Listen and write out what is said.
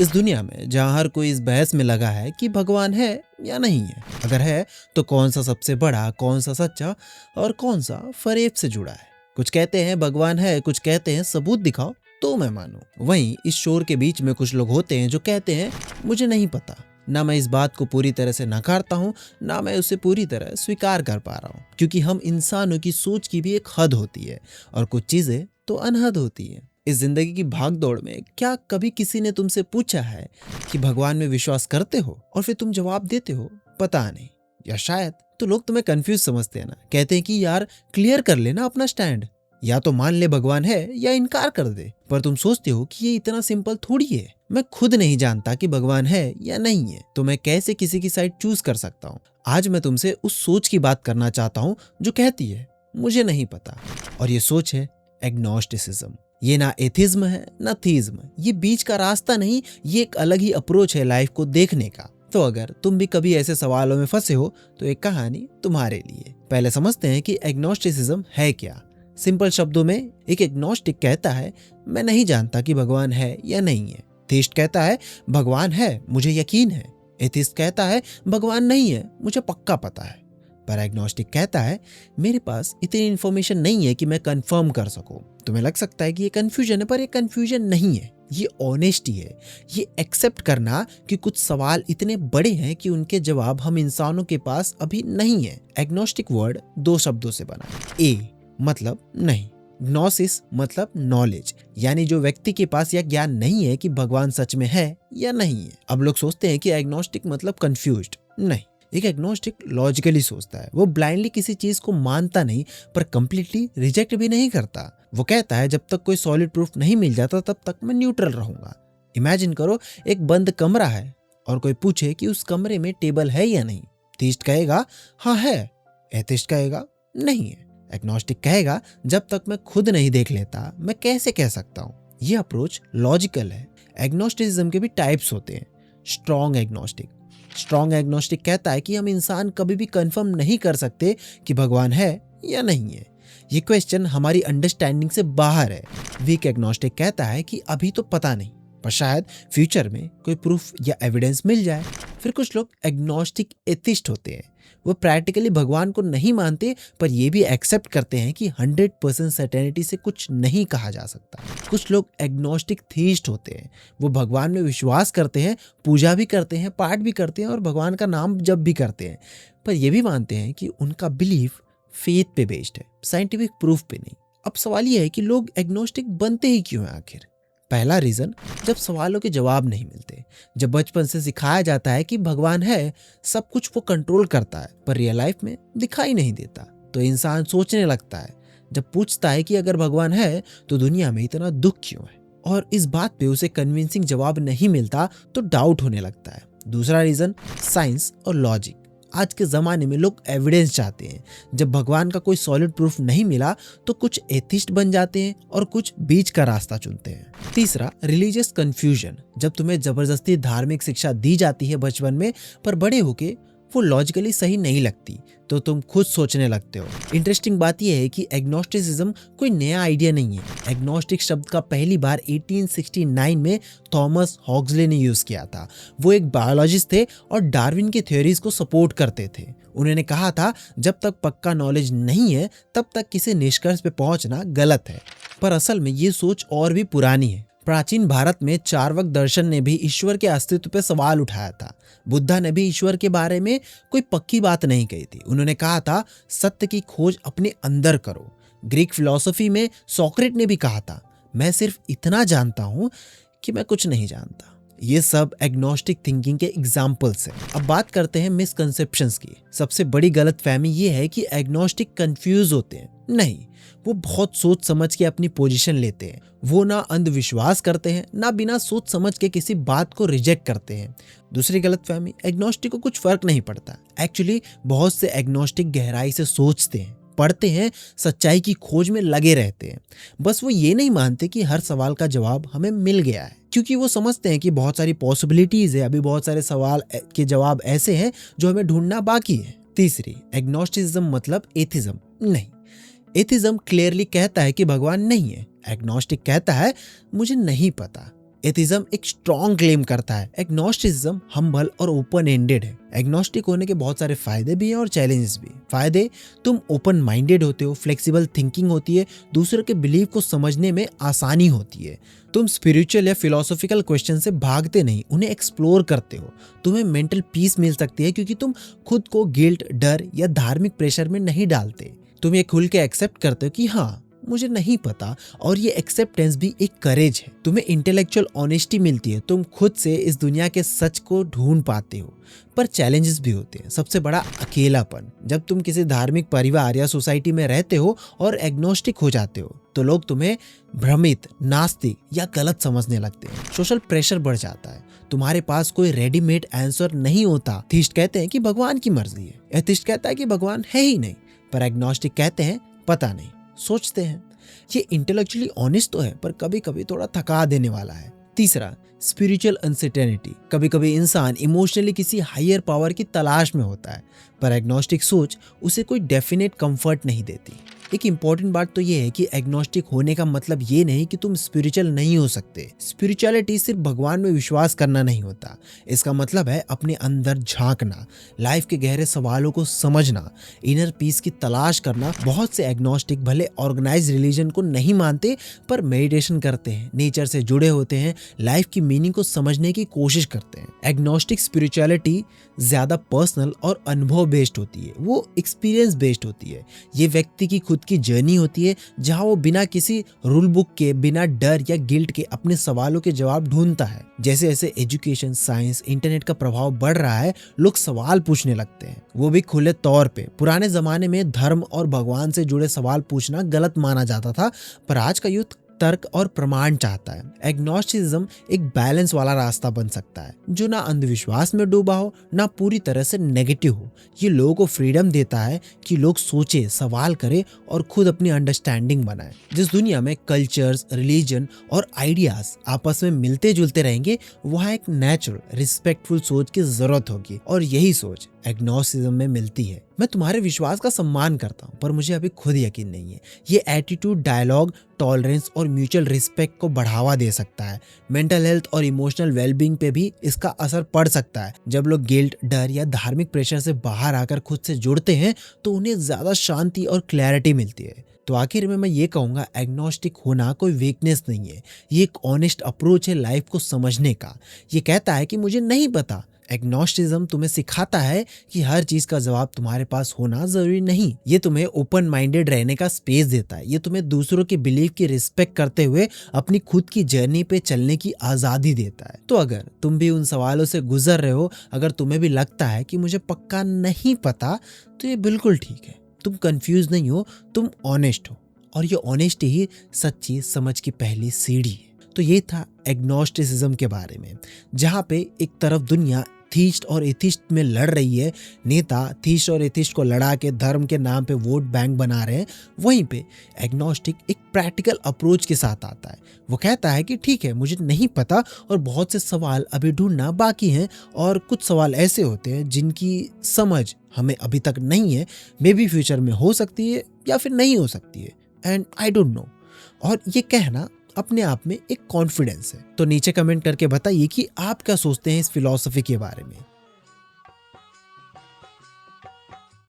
इस दुनिया में जहां हर कोई इस बहस में लगा है कि भगवान है या नहीं है, अगर है तो कौन सा सबसे बड़ा, कौन सा सच्चा और कौन सा फरेब से जुड़ा है। कुछ कहते हैं भगवान है, कुछ कहते हैं सबूत दिखाओ तो मैं मानूं। वहीं इस शोर के बीच में कुछ लोग होते हैं जो कहते हैं मुझे नहीं पता। ना मैं इस बात को पूरी तरह से नकारता हूँ, ना मैं उसे पूरी तरह स्वीकार कर पा रहा हूँ, क्योंकि हम इंसानों की सोच की भी एक हद होती है और कुछ चीजें तो अनहद होती है। इस जिंदगी की भागदौड़ में क्या कभी किसी ने तुमसे पूछा है कि भगवान में विश्वास करते हो, और फिर तुम जवाब देते हो पता नहीं, या शायद तो लोग तुम्हें कंफ्यूज समझते हैं ना, कहते हैं कि यार क्लियर कर लेना अपना स्टैंड, या तो मान ले भगवान है या इनकार कर दे। पर तुम सोचते हो कि ये इतना सिंपल थोड़ी है। मैं खुद नहीं जानता कि भगवान है या नहीं है, तो मैं कैसे किसी की साइड चूज कर सकता हूँ। आज मैं तुमसे उस सोच की बात करना चाहता हूँ जो कहती है मुझे नहीं पता, और ये सोच है एग्नोस्टिसिज्म। ये ना एथिज्म है ना थीज्म, ये बीच का रास्ता नहीं, ये एक अलग ही अप्रोच है लाइफ को देखने का। तो अगर तुम भी कभी ऐसे सवालों में फंसे हो तो एक कहानी तुम्हारे लिए। पहले समझते हैं कि एग्नोस्टिसिज्म है क्या। सिंपल शब्दों में एक एग्नोस्टिक कहता है मैं नहीं जानता कि भगवान है या नहीं है। थीस्ट कहता है भगवान है, मुझे यकीन है। एथिस्ट कहता है भगवान नहीं है, मुझे पक्का पता है। पर एग्नोस्टिक कहता है मेरे पास इतनी इन्फॉर्मेशन नहीं है कि मैं कंफर्म कर सकूं। तुम्हें लग सकता है कि ये कंफ्यूजन है, पर ये कंफ्यूजन नहीं है, ये ऑनेस्टी है। ये एक्सेप्ट करना कि कुछ सवाल इतने बड़े हैं कि उनके जवाब हम इंसानों के पास अभी नहीं है। एग्नोस्टिक वर्ड दो शब्दों से बना है। ए मतलब नहीं, ग्नोसिस मतलब नॉलेज, यानी जो व्यक्ति के पास यह ज्ञान नहीं है कि भगवान सच में है या नहीं है। अब लोग सोचते हैं कि एग्नोस्टिक मतलब कंफ्यूज्ड। नहीं, एक एग्नोस्टिक लॉजिकली सोचता है। वो ब्लाइंडली किसी चीज को मानता नहीं, पर कंप्लीटली रिजेक्ट भी नहीं करता। वो कहता है जब तक कोई सॉलिड प्रूफ नहीं मिल जाता तब तक मैं न्यूट्रल रहूंगा। इमेजिन करो एक बंद कमरा है और कोई पूछे कि उस कमरे में टेबल है या नहीं। थीस्ट कहेगा हाँ है, एथिस्ट कहेगा नहीं है। एग्नोस्टिक कहेगा जब तक मैं खुद नहीं देख लेता मैं कैसे कह सकता हूँ। यह अप्रोच लॉजिकल है। एग्नोस्टिसिज्म के भी टाइप्स होते हैं। स्ट्रॉन्ग एग्नोस्टिक कहता है कि हम इंसान कभी भी कंफर्म नहीं कर सकते कि भगवान है या नहीं है। ये क्वेश्चन हमारी अंडरस्टैंडिंग से बाहर है। वीक एग्नोस्टिक कहता है कि अभी तो पता नहीं, पर शायद फ्यूचर में कोई प्रूफ या एविडेंस मिल जाए। फिर कुछ लोग एग्नोस्टिक एथिस्ट होते हैं। वो प्रैक्टिकली भगवान को नहीं मानते, पर ये भी एक्सेप्ट करते हैं कि 100% सर्टेनिटी से कुछ नहीं कहा जा सकता। कुछ लोग एग्नोस्टिक थीस्ट होते हैं। वो भगवान में विश्वास करते हैं, पूजा भी करते हैं, पाठ भी करते हैं और भगवान का नाम जप भी करते हैं, पर ये भी मानते हैं कि उनका बिलीफ फेथ पे बेस्ड है, साइंटिफिक प्रूफ पे नहीं। अब सवाल यह है कि लोग एग्नोस्टिक बनते ही क्यों हैं आखिर। पहला रीजन, जब सवालों के जवाब नहीं मिलते। जब बचपन से सिखाया जाता है कि भगवान है, सब कुछ वो कंट्रोल करता है, पर रियल लाइफ में दिखाई नहीं देता, तो इंसान सोचने लगता है। जब पूछता है कि अगर भगवान है तो दुनिया में इतना दुख क्यों है, और इस बात पे उसे कन्विंसिंग जवाब नहीं मिलता तो डाउट होने लगता है। दूसरा रीजन, साइंस और लॉजिक। आज के जमाने में लोग एविडेंस चाहते हैं। जब भगवान का कोई सॉलिड प्रूफ नहीं मिला तो कुछ एथिस्ट बन जाते हैं और कुछ बीच का रास्ता चुनते हैं। तीसरा, रिलीजियस कंफ्यूजन। जब तुम्हें जबरदस्ती धार्मिक शिक्षा दी जाती है बचपन में, पर बड़े होके वो लॉजिकली सही नहीं लगती, तो तुम खुद सोचने लगते हो। इंटरेस्टिंग बात यह है कि एग्नोस्टिसिज्म कोई नया आइडिया नहीं है। एग्नोस्टिक शब्द का पहली बार 1869 में थॉमस हॉक्सले ने यूज किया था। वो एक बायोलॉजिस्ट थे और डार्विन के थ्योरीज को सपोर्ट करते थे। उन्होंने कहा था जब तक पक्का नॉलेज नहीं है तब तक किसी निष्कर्ष पे पहुंचना गलत है। पर असल में ये सोच और भी पुरानी है। प्राचीन भारत में चार्वाक दर्शन ने भी ईश्वर के अस्तित्व पे सवाल उठाया था। बुद्धा ने भी ईश्वर के बारे में कोई पक्की बात नहीं कही थी। उन्होंने कहा था सत्य की खोज अपने अंदर करो। ग्रीक फिलॉसफी में सोक्रेट ने भी कहा था मैं सिर्फ इतना जानता हूं कि मैं कुछ नहीं जानता। ये सब एग्नोस्टिक थिंकिंग के एग्जाम्पल्स हैं। अब बात करते हैं मिसकंसेप्शंस की। सबसे बड़ी गलतफहमी ये है कि एग्नोस्टिक कंफ्यूज होते हैं। नहीं, वो बहुत सोच समझ के अपनी पोजीशन लेते हैं। वो ना अंधविश्वास करते हैं, ना बिना सोच समझ के किसी बात को रिजेक्ट करते हैं। दूसरी गलतफहमी, एग्नोस्टिक को कुछ फर्क नहीं पड़ता। एक्चुअली बहुत से एग्नोस्टिक गहराई से सोचते हैं, पढ़ते हैं, सच्चाई की खोज में लगे रहते हैं। बस वो ये नहीं मानते कि हर सवाल का जवाब हमें मिल गया है, क्योंकि वो समझते हैं कि बहुत सारी पॉसिबिलिटीज है, अभी बहुत सारे सवाल के जवाब ऐसे हैं जो हमें ढूंढना बाकी है। तीसरी, एग्नोस्टिसिज्म मतलब एथिज्म नहीं। एथिज्म क्लियरली कहता है कि भगवान नहीं है। एग्नोस्टिक कहता है मुझे नहीं पता। एथिज्म एक स्ट्रॉन्ग क्लेम करता है, एग्नोस्टिसिज्म हम्बल और ओपन एंडेड है। एग्नोस्टिक होने के बहुत सारे फायदे भी हैं और चैलेंजेस भी। फायदे, तुम ओपन माइंडेड होते हो, फ्लेक्सिबल थिंकिंग होती है, दूसरों के बिलीव को समझने में आसानी होती है। तुम स्पिरिचुअल या फिलोसॉफिकल क्वेश्चन से भागते नहीं, उन्हें एक्सप्लोर करते हो। तुम्हें मेंटल पीस मिल सकती है क्योंकि तुम खुद को गिल्ट, डर या धार्मिक प्रेशर में नहीं डालते। तुम ये खुल के एक्सेप्ट करते हो कि हाँ, मुझे नहीं पता, और ये एक्सेप्टेंस भी एक करेज है। तुम्हें इंटेलेक्चुअल ऑनेस्टी मिलती है, तुम खुद से इस दुनिया के सच को ढूंढ पाते हो। पर चैलेंजेस भी होते हैं। सबसे बड़ा, अकेलापन। जब तुम किसी धार्मिक परिवार या सोसाइटी में रहते हो और एग्नोस्टिक हो जाते हो तो लोग तुम्हें भ्रमित, नास्तिक या गलत समझने लगते हैं। सोशल प्रेशर बढ़ जाता है, तुम्हारे पास कोई रेडीमेड आंसर नहीं होता। थीस्ट कहते हैं कि भगवान की मर्जी है, एथिस्ट कहता है कि भगवान है ही नहीं, पर एग्नोस्टिक कहते हैं पता नहीं, सोचते हैं। ये इंटेलेक्चुअली ऑनेस्ट तो है, पर कभी कभी थोड़ा थका देने वाला है। तीसरा, स्पिरिचुअल अनसर्टेनिटी। कभी कभी इंसान इमोशनली किसी हायर पावर की तलाश में होता है, पर एग्नोस्टिक सोच उसे कोई डेफिनेट कंफर्ट नहीं देती। एक इंपॉर्टेंट बात तो ये है कि एग्नोस्टिक होने का मतलब ये नहीं कि तुम स्पिरिचुअल नहीं हो सकते। स्पिरिचुअलिटी सिर्फ भगवान में विश्वास करना नहीं होता, इसका मतलब है अपने अंदर झांकना, लाइफ के गहरे सवालों को समझना, इनर पीस की तलाश करना। बहुत से एग्नोस्टिक भले ऑर्गेनाइज रिलीजन को नहीं मानते, पर मेडिटेशन करते हैं, नेचर से जुड़े होते हैं, लाइफ की मीनिंग को समझने की कोशिश करते हैं। एग्नोस्टिक स्पिरिचुअलिटी ज्यादा पर्सनल और अनुभव बेस्ड होती है, वो एक्सपीरियंस बेस्ड होती है। ये व्यक्ति की खुद की जर्नी होती है, जहां वो बिना किसी रूल बुक के, बिना डर या गिल्ट के अपने सवालों के जवाब ढूंढता है। जैसे जैसे एजुकेशन, साइंस, इंटरनेट का प्रभाव बढ़ रहा है, लोग सवाल पूछने लगते हैं, वो भी खुले तौर पे। पुराने जमाने में धर्म और भगवान से जुड़े सवाल पूछना गलत माना जाता था, पर आज का यूथ तर्क और प्रमाण चाहता है। एग्नोस्टिसिज्म एक बैलेंस वाला रास्ता बन सकता है, जो ना अंधविश्वास में डूबा हो, ना पूरी तरह से नेगेटिव हो। ये लोगों को फ्रीडम देता है कि लोग सोचे, सवाल करें और खुद अपनी अंडरस्टैंडिंग बनाए। जिस दुनिया में कल्चर्स, रिलीजन और आइडियाज आपस में मिलते जुलते रहेंगे, वहाँ एक नेचुरल, रिस्पेक्टफुल सोच की जरूरत होगी, और यही सोच एग्नोस्टिसिज्म में मिलती है। मैं तुम्हारे विश्वास का सम्मान करता हूँ, पर मुझे अभी खुद यकीन नहीं है। ये एटीट्यूड डायलॉग, टॉलरेंस और म्यूचुअल रिस्पेक्ट को बढ़ावा दे सकता है। मेंटल हेल्थ और इमोशनल वेलबींग पे भी इसका असर पड़ सकता है। जब लोग गिल्ट, डर या धार्मिक प्रेशर से बाहर आकर खुद से जुड़ते हैं, तो उन्हें ज्यादा शांति और क्लैरिटी मिलती है। तो आखिर में मैं ये कहूँगा, एग्नोस्टिक होना कोई वीकनेस नहीं है, ये एक ऑनेस्ट अप्रोच है लाइफ को समझने का। ये कहता है कि मुझे नहीं पता। एग्नोस्टिसिज्म तुम्हें सिखाता है कि हर चीज का जवाब तुम्हारे पास होना जरूरी नहीं। ये तुम्हें ओपन माइंडेड रहने का स्पेस देता है। ये तुम्हें दूसरों के बिलीफ की रिस्पेक्ट करते हुए अपनी खुद की जर्नी पे चलने की आजादी देता है। तो अगर तुम भी उन सवालों से गुजर रहे हो, अगर तुम्हें भी लगता है कि मुझे पक्का नहीं पता, तो ये बिल्कुल ठीक है। तुम कंफ्यूज नहीं हो, तुम ऑनेस्ट हो, और ये ऑनेस्टी ही सच्ची समझ की पहली सीढ़ी है। तो ये था एग्नोस्टिसिज्म के बारे में, जहाँ पे एक तरफ दुनिया थीस्ट और एथिस्ट में लड़ रही है, नेता थीस्ट और एथिस्ट को लड़ा के धर्म के नाम पे वोट बैंक बना रहे हैं, वहीं पे एग्नोस्टिक एक प्रैक्टिकल अप्रोच के साथ आता है। वो कहता है कि ठीक है, मुझे नहीं पता और बहुत से सवाल अभी ढूंढना बाकी हैं, और कुछ सवाल ऐसे होते हैं जिनकी समझ हमें अभी तक नहीं है, मे बी फ्यूचर में हो सकती है या फिर नहीं हो सकती है, एंड आई डोंट नो। और ये कहना अपने आप में एक कॉन्फिडेंस है। तो नीचे कमेंट करके बताइए कि आप क्या सोचते हैं इस फिलॉसफी के बारे में।